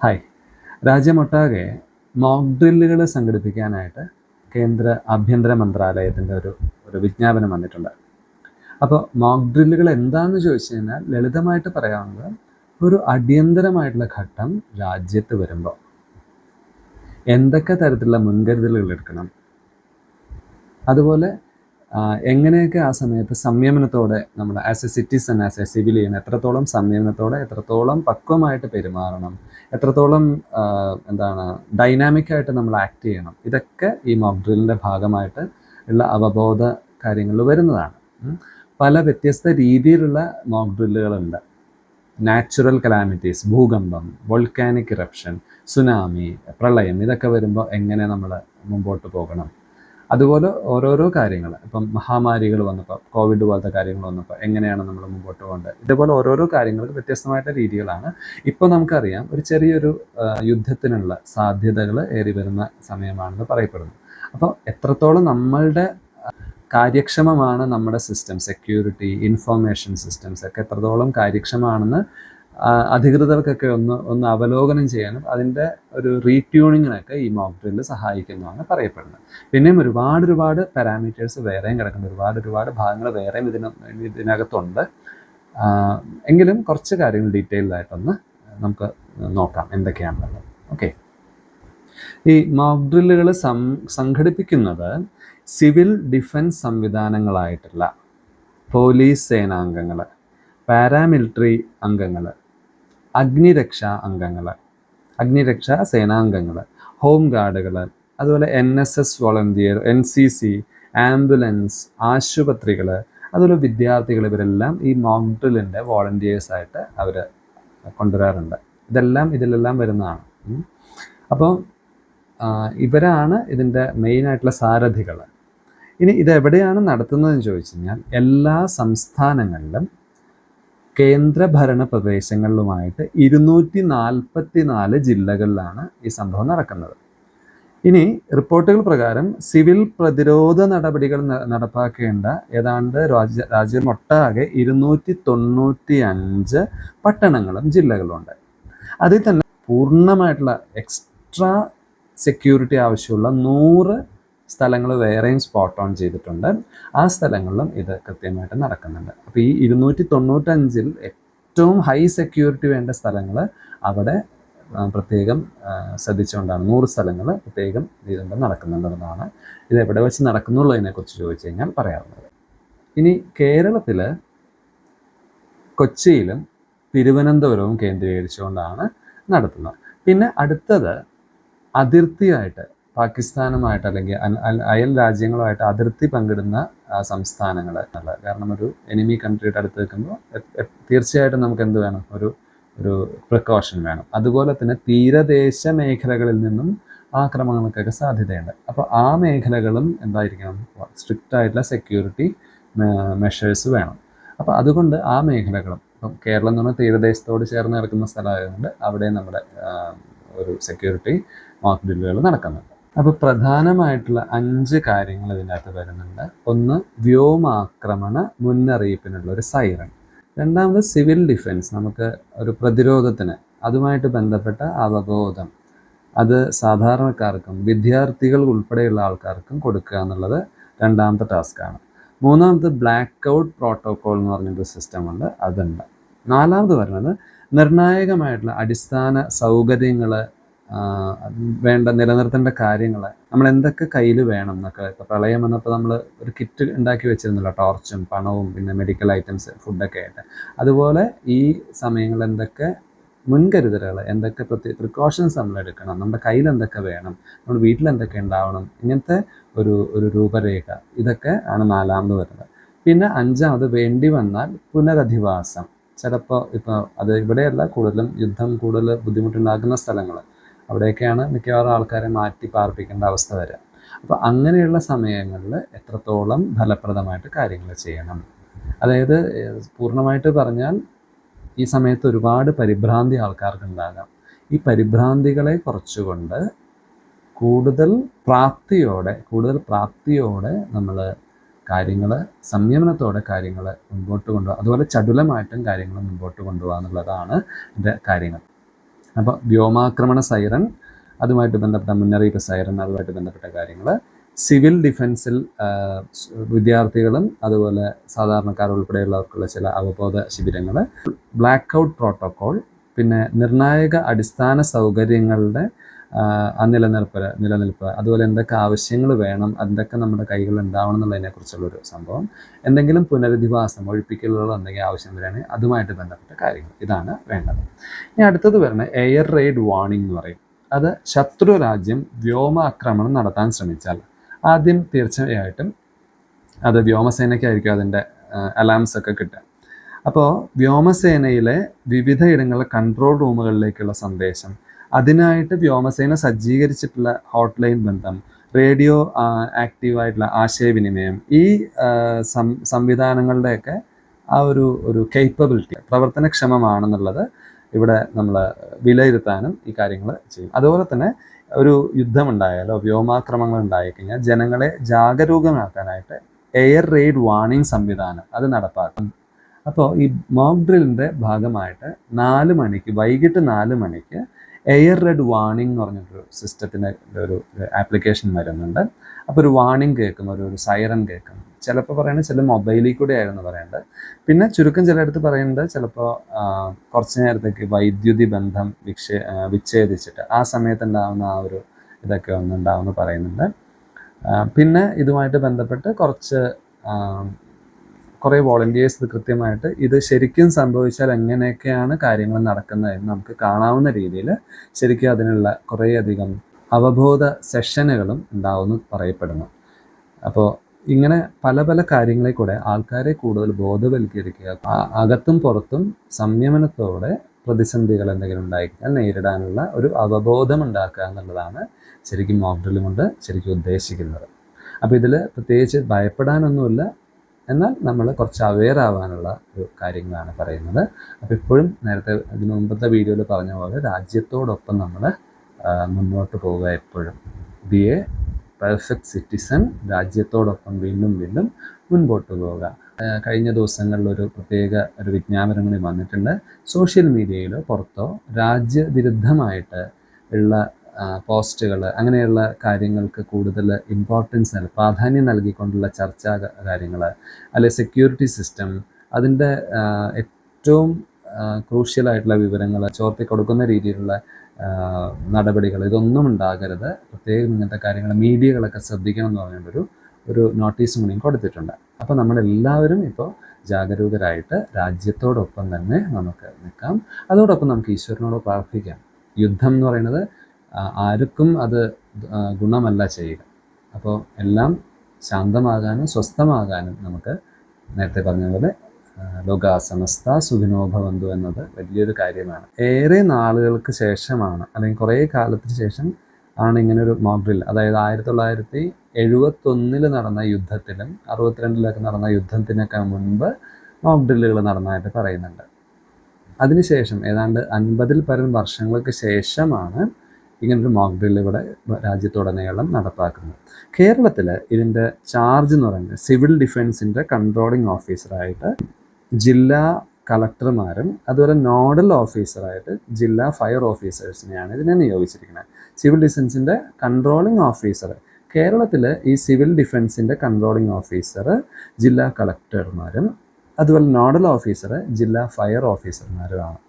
Hi. രാജ്യമൊട്ടാകെ mock ഡ്രില്ലുകൾ സംഘടിപ്പിക്കാനായിട്ട് കേന്ദ്ര ആഭ്യന്തര മന്ത്രാലയത്തിൻ്റെ ഒരു വിജ്ഞാപനം വന്നിട്ടുണ്ട്. അപ്പോൾ മോക്ക് ഡ്രില്ലുകൾ എന്താണെന്ന് ചോദിച്ചു കഴിഞ്ഞാൽ ലളിതമായിട്ട് പറയാവുന്നത് ഒരു അടിയന്തരമായിട്ടുള്ള ഘട്ടം രാജ്യത്ത് വരുമ്പോൾ എന്തൊക്കെ തരത്തിലുള്ള മുൻകരുതലുകൾ എടുക്കണം, അതുപോലെ എങ്ങനെയൊക്കെ ആ സമയത്ത് സംയമനത്തോടെ നമ്മൾ as A citizen, as A civilian എത്രത്തോളം സംയമനത്തോടെ, എത്രത്തോളം പക്വമായിട്ട് പെരുമാറണം, എത്രത്തോളം ഡൈനാമിക്കായിട്ട് നമ്മൾ ആക്ട് ചെയ്യണം, ഇതൊക്കെ ഈ മോക്ക് ഡ്രില്ലിൻ്റെ ഭാഗമായിട്ട് ഉള്ള അവബോധ കാര്യങ്ങളിൽ വരുന്നതാണ്. പല വ്യത്യസ്ത രീതിയിലുള്ള മോക്ക് ഡ്രില്ലുകളുണ്ട്. നാച്ചുറൽ കലാമിറ്റീസ്, ഭൂകമ്പം, വോൾക്കാനിക് ഇറപ്ഷൻ, സുനാമി, പ്രളയം, ഇതൊക്കെ വരുമ്പോൾ എങ്ങനെ നമ്മൾ മുമ്പോട്ട് പോകണം, അതുപോലെ ഓരോരോ കാര്യങ്ങൾ, ഇപ്പം മഹാമാരികൾ വന്നപ്പോൾ, കോവിഡ് പോലത്തെ കാര്യങ്ങൾ വന്നപ്പോൾ എങ്ങനെയാണ് നമ്മൾ മുമ്പോട്ട് പോകേണ്ടത്, ഇതുപോലെ ഓരോരോ കാര്യങ്ങൾക്ക് വ്യത്യസ്തമായിട്ട് രീതികളാണ്. ഇപ്പോൾ നമുക്കറിയാം ഒരു ചെറിയൊരു യുദ്ധത്തിനുള്ള സാധ്യതകൾ ഏറി വരുന്ന സമയമാണെന്ന് പറയപ്പെടുന്നു. അപ്പോൾ എത്രത്തോളം നമ്മളുടെ കാര്യക്ഷമമാണ് നമ്മുടെ സിസ്റ്റം, സെക്യൂരിറ്റി, ഇൻഫോർമേഷൻ സിസ്റ്റംസ് ഒക്കെ എത്രത്തോളം കാര്യക്ഷമമാണെന്ന് അധികൃതർക്കൊക്കെ ഒന്ന് അവലോകനം ചെയ്യാനും അതിൻ്റെ ഒരു റീട്യൂണിങ്ങിനൊക്കെ ഈ മോക്ക് ഡ്രില്ല് സഹായിക്കുന്നതാണ് പറയപ്പെടുന്നത്. പിന്നെയും ഒരുപാട് പാരാമീറ്റേഴ്സ് വേറെയും കിടക്കുന്ന ഒരുപാട് ഭാഗങ്ങൾ വേറെയും ഇതിനകത്തുണ്ട്. എങ്കിലും കുറച്ച് കാര്യങ്ങൾ ഡീറ്റെയിൽഡായിട്ടൊന്ന് നമുക്ക് നോക്കാം എന്തൊക്കെയാണെന്നുള്ളത്. ഓക്കെ. ഈ മോക്ക് ഡ്രില്ലുകൾ സംഘടിപ്പിക്കുന്നത് സിവിൽ ഡിഫൻസ് സംവിധാനങ്ങളായിട്ടുള്ള പോലീസ് സേനാംഗങ്ങൾ, പാരാമിലിറ്ററി അംഗങ്ങൾ, അഗ്നിരക്ഷാ സേനാംഗങ്ങൾ, ഹോം ഗാർഡുകൾ, അതുപോലെ NSS വോളണ്ടിയർ, NCC, ആംബുലൻസ്, ആശുപത്രികൾ, അതുപോലെ വിദ്യാർത്ഥികൾ, ഇവരെല്ലാം ഈ മോക്ക് ഡ്രില്ലിൻ്റെ വോളണ്ടിയേഴ്സായിട്ട് അവർ കൊണ്ടുവരാറുണ്ട്. ഇതിലെല്ലാം വരുന്നതാണ്. അപ്പോൾ ഇവരാണ് ഇതിൻ്റെ മെയിനായിട്ടുള്ള സാരഥികൾ. ഇനി ഇതെവിടെയാണ് നടത്തുന്നതെന്ന് ചോദിച്ചു കഴിഞ്ഞാൽ എല്ലാ സംസ്ഥാനങ്ങളിലും കേന്ദ്രഭരണ പ്രദേശങ്ങളിലുമായിട്ട് 244 ജില്ലകളിലാണ് ഈ സംഭവം നടക്കുന്നത്. ഇനി റിപ്പോർട്ടുകൾ പ്രകാരം സിവിൽ പ്രതിരോധ നടപടികൾ നടപ്പാക്കേണ്ട ഏതാണ്ട് രാജ്യമൊട്ടാകെ 295 പട്ടണങ്ങളും ജില്ലകളുണ്ട്. അതിൽ തന്നെ പൂർണ്ണമായിട്ടുള്ള എക്സ്ട്രാ സെക്യൂരിറ്റി ആവശ്യമുള്ള 100 സ്ഥലങ്ങൾ വേറെയും സ്പോട്ട് ഓൺ ചെയ്തിട്ടുണ്ട്. ആ സ്ഥലങ്ങളിലും ഇത് കൃത്യമായിട്ട് നടക്കുന്നുണ്ട്. അപ്പോൾ ഈ 295 ഏറ്റവും ഹൈ സെക്യൂരിറ്റി വേണ്ട സ്ഥലങ്ങൾ അവിടെ പ്രത്യേകം ശ്രദ്ധിച്ചുകൊണ്ടാണ് 100 സ്ഥലങ്ങൾ പ്രത്യേകം ഇതുകൊണ്ട് നടക്കുന്നുണ്ടെന്നാണ്. ഇത് എവിടെ വെച്ച് നടക്കുന്നുള്ളതിനെക്കുറിച്ച് ചോദിച്ചു കഴിഞ്ഞാൽ പറയാവുന്നത്. ഇനി കേരളത്തിൽ കൊച്ചിയിലും തിരുവനന്തപുരവും കേന്ദ്രീകരിച്ചുകൊണ്ടാണ് നടത്തുന്നത്. പിന്നെ അടുത്തത് അതിർത്തിയായിട്ട് പാകിസ്ഥാനുമായിട്ട് അല്ലെങ്കിൽ അയൽ രാജ്യങ്ങളുമായിട്ട് അതിർത്തി പങ്കിടുന്ന സംസ്ഥാനങ്ങൾ. കാരണം ഒരു എനിമി കൺട്രിയുടെ അടുത്ത് നിൽക്കുമ്പോൾ തീർച്ചയായിട്ടും നമുക്ക് എന്ത് വേണം, ഒരു പ്രിക്കോഷൻ വേണം. അതുപോലെ തന്നെ തീരദേശ മേഖലകളിൽ നിന്നും ആക്രമണങ്ങൾക്കൊക്കെ സാധ്യതയുണ്ട്. അപ്പോൾ ആ മേഖലകളും എന്തായിരിക്കണം, സ്ട്രിക്റ്റ് ആയിട്ടുള്ള സെക്യൂരിറ്റി മെഷേഴ്സ് വേണം. അപ്പോൾ അതുകൊണ്ട് ആ മേഖലകളും, ഇപ്പം കേരളം എന്ന് പറഞ്ഞാൽ തീരദേശത്തോട് ചേർന്ന് കിടക്കുന്ന സ്ഥലമായതുകൊണ്ട് അവിടെ നമ്മുടെ ഒരു സെക്യൂരിറ്റി മോക്ക് ഡ്രില്ലുകൾ നടക്കുന്നുണ്ട്. അപ്പോൾ പ്രധാനമായിട്ടുള്ള 5 കാര്യങ്ങൾ ഇതിനകത്ത് വരുന്നുണ്ട്. ഒന്ന്, വ്യോമാക്രമണ മുന്നറിയിപ്പിനുള്ള ഒരു സൈറൺ. രണ്ടാമത് സിവിൽ ഡിഫൻസ്, നമുക്ക് ഒരു പ്രതിരോധത്തിന് അതുമായിട്ട് ബന്ധപ്പെട്ട അവബോധം, അത് സാധാരണക്കാർക്കും വിദ്യാർത്ഥികൾ ഉൾപ്പെടെയുള്ള ആൾക്കാർക്കും കൊടുക്കുക എന്നുള്ളത് രണ്ടാമത്തെ ടാസ്ക്കാണ്. മൂന്നാമത് ബ്ലാക്ക് ഔട്ട് പ്രോട്ടോക്കോൾ എന്ന് പറഞ്ഞൊരു സിസ്റ്റമുണ്ട്, അതുണ്ട്. നാലാമത് പറയുന്നത് നിർണായകമായിട്ടുള്ള അടിസ്ഥാന സൗകര്യങ്ങൾ വേണ്ട നിലനിർത്തേണ്ട കാര്യങ്ങൾ നമ്മൾ എന്തൊക്കെ കയ്യിൽ വേണം എന്നൊക്കെ. ഇപ്പോൾ പ്രളയം വന്നപ്പോൾ നമ്മൾ ഒരു കിറ്റ് ഉണ്ടാക്കി വെച്ചിരുന്നല്ലോ, ടോർച്ചും പണവും പിന്നെ മെഡിക്കൽ ഐറ്റംസ്, ഫുഡൊക്കെ ആയിട്ട്. അതുപോലെ ഈ സമയങ്ങളിൽ എന്തൊക്കെ മുൻകരുതലുകൾ, എന്തൊക്കെ പ്രിക്കോഷൻസ് നമ്മൾ എടുക്കണം, നമ്മുടെ കയ്യിൽ എന്തൊക്കെ വേണം, നമ്മുടെ വീട്ടിൽ എന്തൊക്കെ ഉണ്ടാവണം, ഇങ്ങനത്തെ ഒരു രൂപരേഖ, ഇതൊക്കെ ആണ് നാലാമത് വരുന്നത്. പിന്നെ അഞ്ചാമത് വേണ്ടി വന്നാൽ പുനരധിവാസം. ചിലപ്പോൾ ഇപ്പോൾ അത് ഇവിടെയല്ല, യുദ്ധം കൂടുതൽ ബുദ്ധിമുട്ടുണ്ടാക്കുന്ന സ്ഥലങ്ങൾ, അവിടെയൊക്കെയാണ് മിക്കവാറും ആൾക്കാരെ മാറ്റി പാർപ്പിക്കേണ്ട അവസ്ഥ വരിക. അപ്പോൾ അങ്ങനെയുള്ള സമയങ്ങളിൽ എത്രത്തോളം ഫലപ്രദമായിട്ട് കാര്യങ്ങൾ ചെയ്യണം. അതായത് പൂർണ്ണമായിട്ട് പറഞ്ഞാൽ ഈ സമയത്ത് ഒരുപാട് പരിഭ്രാന്തി ആൾക്കാർക്ക് ഉണ്ടാകാം. ഈ പരിഭ്രാന്തികളെ കുറച്ചുകൊണ്ട് കൂടുതൽ പ്രാപ്തിയോടെ നമ്മൾ കാര്യങ്ങൾ സംയമനത്തോടെ കാര്യങ്ങൾ മുമ്പോട്ട് കൊണ്ടുപോകുക, അതുപോലെ ചടുലമായിട്ടും കാര്യങ്ങൾ മുമ്പോട്ട് കൊണ്ടുപോകുക എന്നുള്ളതാണ് ഇതിൻ്റെ കാര്യങ്ങൾ. അപ്പോൾ വ്യോമാക്രമണ സൈറൻ, അതുമായിട്ട് ബന്ധപ്പെട്ട മുന്നറിയിപ്പ് സൈറൻ, അതുമായിട്ട് ബന്ധപ്പെട്ട കാര്യങ്ങൾ. സിവിൽ ഡിഫൻസിൽ വിദ്യാർത്ഥികളും അതുപോലെ സാധാരണക്കാർ ഉൾപ്പെടെയുള്ളവർക്കുള്ള ചില അവബോധ ശിബിരങ്ങൾ, ബ്ലാക്ക് ഔട്ട് പ്രോട്ടോക്കോൾ, പിന്നെ നിർണായക അടിസ്ഥാന സൗകര്യങ്ങളുടെ നിലനിൽപ്പ്, അതുപോലെ എന്തൊക്കെ ആവശ്യങ്ങൾ വേണം, എന്തൊക്കെ നമ്മുടെ കൈകളിൽ ഉണ്ടാവണം എന്നുള്ളതിനെക്കുറിച്ചുള്ളൊരു സംഭവം. എന്തെങ്കിലും പുനരധിവാസം, ഒഴിപ്പിക്കലുകളോ എന്തെങ്കിലും ആവശ്യം വരികയാണെങ്കിൽ അതുമായിട്ട് ബന്ധപ്പെട്ട കാര്യങ്ങൾ. ഇതാണ് വേണ്ടത്. ഇനി അടുത്തത് വരുന്നത് എയർ റെയ്ഡ് വാർണിംഗ് എന്ന് പറയും. അത് ശത്രു രാജ്യം വ്യോമാക്രമണം നടത്താൻ ശ്രമിച്ചാൽ ആദ്യം തീർച്ചയായിട്ടും അത് വ്യോമസേനയ്ക്കായിരിക്കും അതിൻ്റെ അലാംസ് ഒക്കെ കിട്ടുക. അപ്പോൾ വ്യോമസേനയിലെ വിവിധ ഇടങ്ങളിലെ കൺട്രോൾ റൂമുകളിലേക്കുള്ള സന്ദേശം, അതിനായിട്ട് വ്യോമസേന സജ്ജീകരിച്ചിട്ടുള്ള ഹോട്ട്ലൈൻ ബന്ധം, റേഡിയോ ആക്റ്റീവായിട്ടുള്ള ആശയവിനിമയം, ഈ സംവിധാനങ്ങളുടെയൊക്കെ ആ ഒരു കേപ്പബിലിറ്റി പ്രവർത്തനക്ഷമമാണെന്നുള്ളത് ഇവിടെ നമ്മൾ വിലയിരുത്താനും ഈ കാര്യങ്ങൾ ചെയ്യും. അതുപോലെ തന്നെ ഒരു യുദ്ധമുണ്ടായാലോ വ്യോമാക്രമങ്ങൾ ഉണ്ടായിക്കഴിഞ്ഞാൽ ജനങ്ങളെ ജാഗരൂകമാക്കാനായിട്ട് എയർ റെയ്ഡ് വാർണിംഗ് സംവിധാനം അത് നടപ്പാക്കും. അപ്പോൾ ഈ മോക്ക് ഡ്രില്ലിൻ്റെ ഭാഗമായിട്ട് വൈകിട്ട് 4 മണിക്ക് എയർ റെയ്ഡ് വാർണിംഗ് എന്ന് പറഞ്ഞൊരു സിസ്റ്റത്തിൻ്റെ ഒരു ആപ്ലിക്കേഷൻ വരുന്നുണ്ട്. അപ്പോൾ ഒരു വാർണിംഗ് കേൾക്കും, ഒരു സൈറൻ കേൾക്കും. ചിലപ്പോൾ പറയുന്നത് ചില മൊബൈലിൽ കൂടെ ആയിരുന്നു പറയേണ്ടത്. പിന്നെ ചുരുക്കം ചിലയിടത്ത് പറയുന്നത് ചിലപ്പോൾ കുറച്ച് നേരത്തേക്ക് വൈദ്യുതി ബന്ധം വിച്ഛേദിച്ചിട്ട് ആ സമയത്ത് ഉണ്ടാകുന്ന ആ ഒരു ഇതൊക്കെ ഒന്നുണ്ടാവുമെന്ന് പറയുന്നുണ്ട്. പിന്നെ ഇതുമായിട്ട് ബന്ധപ്പെട്ട് കുറേ വോളണ്ടിയേഴ്സ് ഇത് കൃത്യമായിട്ട് ഇത് ശരിക്കും സംഭവിച്ചാൽ എങ്ങനെയൊക്കെയാണ് കാര്യങ്ങൾ നടക്കുന്നതെന്ന് നമുക്ക് കാണാവുന്ന രീതിയിൽ ശരിക്കും അതിനുള്ള കുറേയധികം അവബോധ സെഷനുകളും ഉണ്ടാവുമെന്ന് പറയപ്പെടുന്നു. അപ്പോൾ ഇങ്ങനെ പല പല കാര്യങ്ങളിൽ കൂടെ ആൾക്കാരെ കൂടുതൽ ബോധവൽക്കരിക്കുക, അകത്തും പുറത്തും സംയമനത്തോടെ പ്രതിസന്ധികൾ എന്തെങ്കിലും ഉണ്ടായിക്കഴിഞ്ഞാൽ നേരിടാനുള്ള ഒരു അവബോധം ഉണ്ടാക്കുക എന്നുള്ളതാണ് ശരിക്കും മോക്ക് ഡ്രില്ല് കൊണ്ട് ശരിക്കും ഉദ്ദേശിക്കുന്നത്. അപ്പോൾ ഇതിൽ പ്രത്യേകിച്ച് ഭയപ്പെടാനൊന്നുമില്ല, എന്നാൽ നമ്മൾ കുറച്ച് അവെയർ ആവാനുള്ള ഒരു കാര്യങ്ങളാണ് പറയുന്നത്. അപ്പോൾ ഇപ്പോഴും നേരത്തെ ഇതിനു മുമ്പത്തെ വീഡിയോയിൽ പറഞ്ഞ പോലെ രാജ്യത്തോടൊപ്പം നമ്മൾ മുന്നോട്ട് പോവുക, എപ്പോഴും ബി എ പെർഫെക്റ്റ് സിറ്റിസൺ, രാജ്യത്തോടൊപ്പം വീണ്ടും വീണ്ടും മുൻപോട്ട് പോവുക. കഴിഞ്ഞ ദിവസങ്ങളിൽ ഒരു വിജ്ഞാപനം കൂടി വന്നിട്ടുണ്ട്. സോഷ്യൽ മീഡിയയിലോ പുറത്തോ രാജ്യവിരുദ്ധമായിട്ട് ഉള്ള പോസ്റ്റുകൾ, അങ്ങനെയുള്ള കാര്യങ്ങൾക്ക് കൂടുതൽ പ്രാധാന്യം നൽകിക്കൊണ്ടുള്ള ചർച്ചാ കാര്യങ്ങൾ, അല്ലെ സെക്യൂരിറ്റി സിസ്റ്റം, അതിൻ്റെ ഏറ്റവും ക്രൂഷ്യലായിട്ടുള്ള വിവരങ്ങൾ ചോർത്തി കൊടുക്കുന്ന രീതിയിലുള്ള നടപടികൾ, ഇതൊന്നും ഉണ്ടാകരുത്. പ്രത്യേകം ഇങ്ങനത്തെ കാര്യങ്ങൾ മീഡിയകളൊക്കെ ശ്രദ്ധിക്കണം എന്ന് പറഞ്ഞുകൊണ്ടൊരു നോട്ടീസും കൂടിയും കൊടുത്തിട്ടുണ്ട്. അപ്പോൾ നമ്മളെല്ലാവരും ഇപ്പോൾ ജാഗരൂകരായിട്ട് രാജ്യത്തോടൊപ്പം തന്നെ നമുക്ക് നിൽക്കാം. അതോടൊപ്പം നമുക്ക് ഈശ്വരനോട് പ്രാർത്ഥിക്കാം. യുദ്ധം എന്ന് പറയുന്നത് ആർക്കും അത് ഗുണമല്ല ചെയ്യുക. അപ്പോൾ എല്ലാം ശാന്തമാകാനും സ്വസ്ഥമാകാനും നമുക്ക് നേരത്തെ പറഞ്ഞതുപോലെ ലോകാ സമസ്ത സുഖിനോ ഭവന്തു എന്നത് വലിയൊരു കാര്യമാണ്. ഏറെ നാളുകൾക്ക് ശേഷമാണ്, അല്ലെങ്കിൽ കുറേ കാലത്തിന് ശേഷം ആണ് ഇങ്ങനൊരു മോക്ക് ഡ്രിൽ, അതായത് 1971 നടന്ന യുദ്ധത്തിലും 62 നടന്ന യുദ്ധത്തിനൊക്കെ മുൻപ് മോക്ക് ഡ്രില്ലുകൾ നടന്നതായിട്ട് പറയുന്നുണ്ട്. അതിനുശേഷം ഏതാണ്ട് 50-ൽ പരം വർഷങ്ങൾക്ക് ശേഷമാണ് ഇങ്ങനൊരു മോക്ക് ഡ്രിൽ ഇവിടെ രാജ്യത്തുടനീളം നടപ്പാക്കുന്നത്. കേരളത്തിൽ ഇതിൻ്റെ ചാർജ് എന്ന് പറയുന്നത് സിവിൽ ഡിഫൻസിൻ്റെ കൺട്രോളിംഗ് ഓഫീസറായിട്ട് ജില്ലാ കളക്ടർമാരും അതുപോലെ നോഡൽ ഓഫീസറായിട്ട് ജില്ലാ ഫയർ ഓഫീസേഴ്സിനെയാണ് ഇതിനെ നിയോഗിച്ചിരിക്കുന്നത്. സിവിൽ ഡിഫൻസിൻ്റെ കൺട്രോളിംഗ് ഓഫീസർ കേരളത്തിൽ, ഈ സിവിൽ ഡിഫൻസിൻ്റെ കൺട്രോളിംഗ് ഓഫീസർ ജില്ലാ കളക്ടർമാരും അതുപോലെ നോഡൽ ഓഫീസർ ജില്ലാ ഫയർ ഓഫീസർമാരുമാണ്.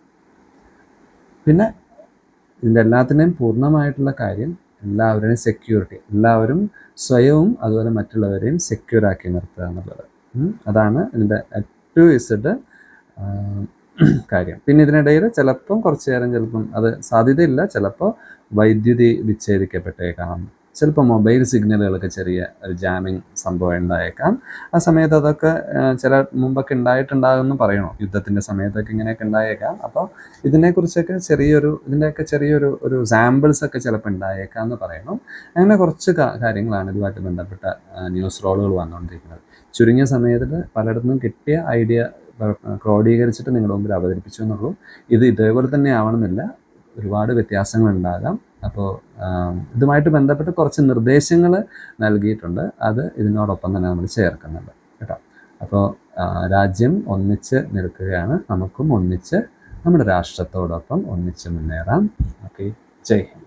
പിന്നെ ഇതിൻ്റെ എല്ലാത്തിൻ്റെയും പൂർണ്ണമായിട്ടുള്ള കാര്യം എല്ലാവരുടെയും സെക്യൂരിറ്റി, എല്ലാവരും സ്വയവും അതുപോലെ മറ്റുള്ളവരെയും സെക്യൂറാക്കി നിർത്തുക എന്നുള്ളത്. അതാണ് ഇതിൻ്റെ Z കാര്യം. പിന്നെ ഇതിനിടയിൽ ചിലപ്പം കുറച്ച് നേരം അത് സാധ്യതയില്ല, ചിലപ്പോൾ വൈദ്യുതി വിച്ഛേദിക്കപ്പെട്ടേക്കാം, ചിലപ്പോൾ മൊബൈൽ സിഗ്നലുകളൊക്കെ ചെറിയ ഒരു ജാമിങ് സംഭവം ഉണ്ടായേക്കാം. ആ സമയത്ത് അതൊക്കെ മുമ്പൊക്കെ ഉണ്ടായിട്ടുണ്ടാകുമെന്ന് പറയണോ, യുദ്ധത്തിൻ്റെ സമയത്തൊക്കെ ഇങ്ങനെയൊക്കെ ഉണ്ടായേക്കാം. അപ്പോൾ ഇതിൻ്റെയൊക്കെ ചെറിയൊരു സാമ്പിൾസൊക്കെ ചിലപ്പോൾ ഉണ്ടായേക്കാം എന്ന് പറയണം. അങ്ങനെ കുറച്ച് കാര്യങ്ങളാണ് ഇതുമായിട്ട് ബന്ധപ്പെട്ട ന്യൂസ് റോളുകൾ വന്നുകൊണ്ടിരിക്കുന്നത്. ചുരുങ്ങിയ സമയത്തിൽ പലയിടത്തുനിന്നും കിട്ടിയ ഐഡിയ ക്രോഡീകരിച്ചിട്ട് നിങ്ങളുടെ മുമ്പിൽ അവതരിപ്പിച്ചു എന്നുള്ളൂ. ഇത് ഇതേപോലെ തന്നെ ആവണമെന്നില്ല, ഒരുപാട് വ്യത്യാസങ്ങളുണ്ടാകാം. അപ്പോൾ ഇതുമായിട്ട് ബന്ധപ്പെട്ട് കുറച്ച് നിർദ്ദേശങ്ങൾ നൽകിയിട്ടുണ്ട്, അത് ഇതിനോടൊപ്പം തന്നെ നമ്മൾ ചേർക്കുന്നുണ്ട് കേട്ടോ. അപ്പോൾ രാജ്യം ഒന്നിച്ച് നിൽക്കുകയാണ്, നമുക്കും ഒന്നിച്ച് നമ്മുടെ രാഷ്ട്രത്തോടൊപ്പം ഒന്നിച്ച് മുന്നേറാം. ഓക്കെ, ജയ് ഹിന്ദ്.